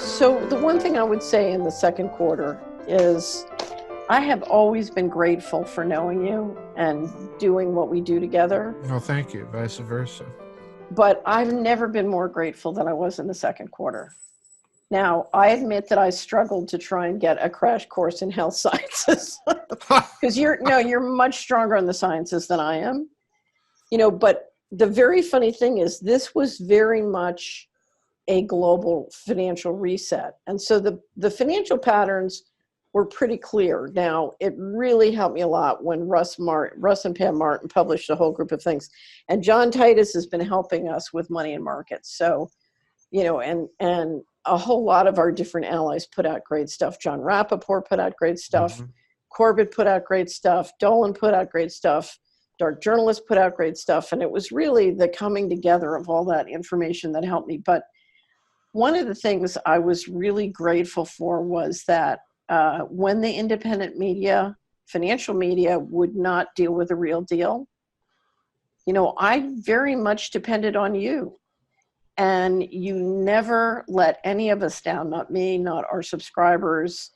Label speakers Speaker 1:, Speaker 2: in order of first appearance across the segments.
Speaker 1: So the one thing I would say in the second quarter is I have always been grateful for knowing you and doing what we do together.
Speaker 2: Well, thank you. Vice versa.
Speaker 1: But I've never been more grateful than I was in the second quarter. Now, I admit that I struggled to try and get a crash course in health sciences because you're much stronger in the sciences than I am. But the very funny thing is this was very much a global financial reset. And so the financial patterns were pretty clear. Now, it really helped me a lot when Russ and Pam Martin published a whole group of things. And John Titus has been helping us with money and markets. So, and a whole lot of our different allies put out great stuff. John Rappaport put out great stuff. Mm-hmm. Corbett put out great stuff. Dolan put out great stuff. Dark Journalists put out great stuff. And it was really the coming together of all that information that helped me. But one of the things I was really grateful for was that when the independent media, financial media, would not deal with the real deal, I very much depended on you. And you never let any of us down, not me, not our subscribers.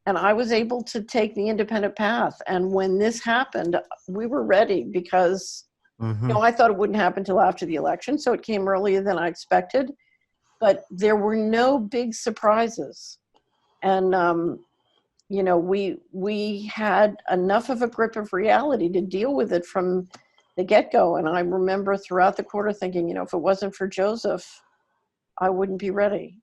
Speaker 1: And I was able to take the independent path. And when this happened, we were ready because, I thought it wouldn't happen until after the election. So it came earlier than I expected. But there were no big surprises. And, we had enough of a grip of reality to deal with it from the get-go. And I remember throughout the quarter thinking, if it wasn't for Joseph, I wouldn't be ready.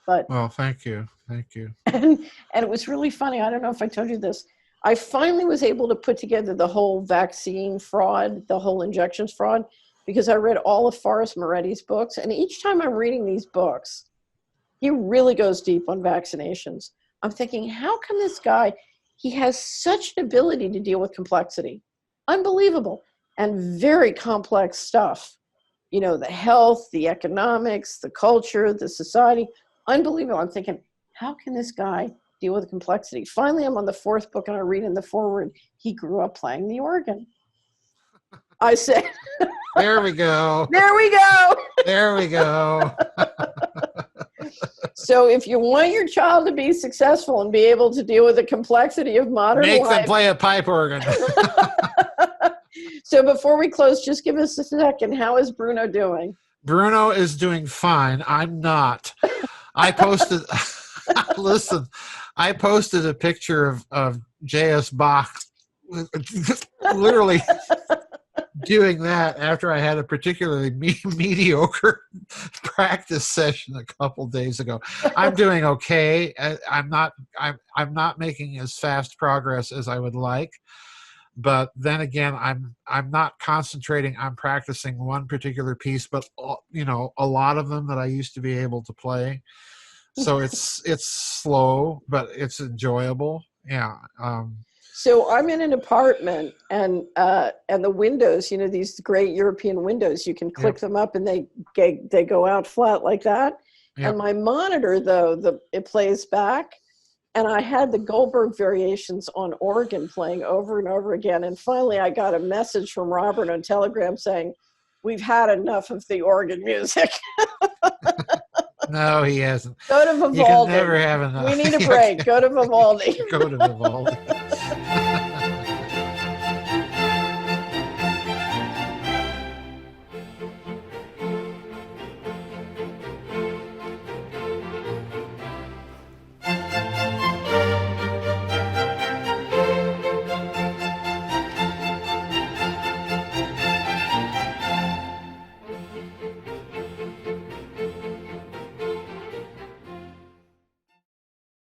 Speaker 1: But
Speaker 2: well, thank you. Thank you.
Speaker 1: And it was really funny. I don't know if I told you this. I finally was able to put together the whole vaccine fraud, the whole injections fraud, because I read all of Forrest Moretti's books. And each time I'm reading these books, he really goes deep on vaccinations. I'm thinking, how come this guy, he has such an ability to deal with complexity. Unbelievable. And very complex stuff. The health, the economics, the culture, the society. Unbelievable. I'm thinking, how can this guy deal with complexity? Finally, I'm on the fourth book and I read in the foreword, he grew up playing the organ. I said,
Speaker 2: there we go.
Speaker 1: There we go.
Speaker 2: There we go.
Speaker 1: So if you want your child to be successful and be able to deal with the complexity of modern life,
Speaker 2: make them play a pipe organ.
Speaker 1: So before we close, just give us a second. How is Bruno doing?
Speaker 2: Bruno is doing fine. I'm not. I posted, listen, I posted a picture of J.S. Bach literally doing that after I had a particularly mediocre practice session a couple days ago. I'm doing okay. I'm not making as fast progress as I would like. But then again, I'm not concentrating on practicing one particular piece, but a lot of them that I used to be able to play. So it's slow, but it's enjoyable. Yeah.
Speaker 1: So I'm in an apartment, and the windows, these great European windows, you can click them up, and they go out flat like that. Yep. And my monitor, though, it plays back. And I had the Goldberg variations on organ playing over and over again. And finally, I got a message from Robert on Telegram saying, "We've had enough of the organ music."
Speaker 2: No, he hasn't.
Speaker 1: Go to Vivaldi.
Speaker 2: You can never have enough.
Speaker 1: We need a break. Go to Vivaldi.
Speaker 2: Go to Vivaldi.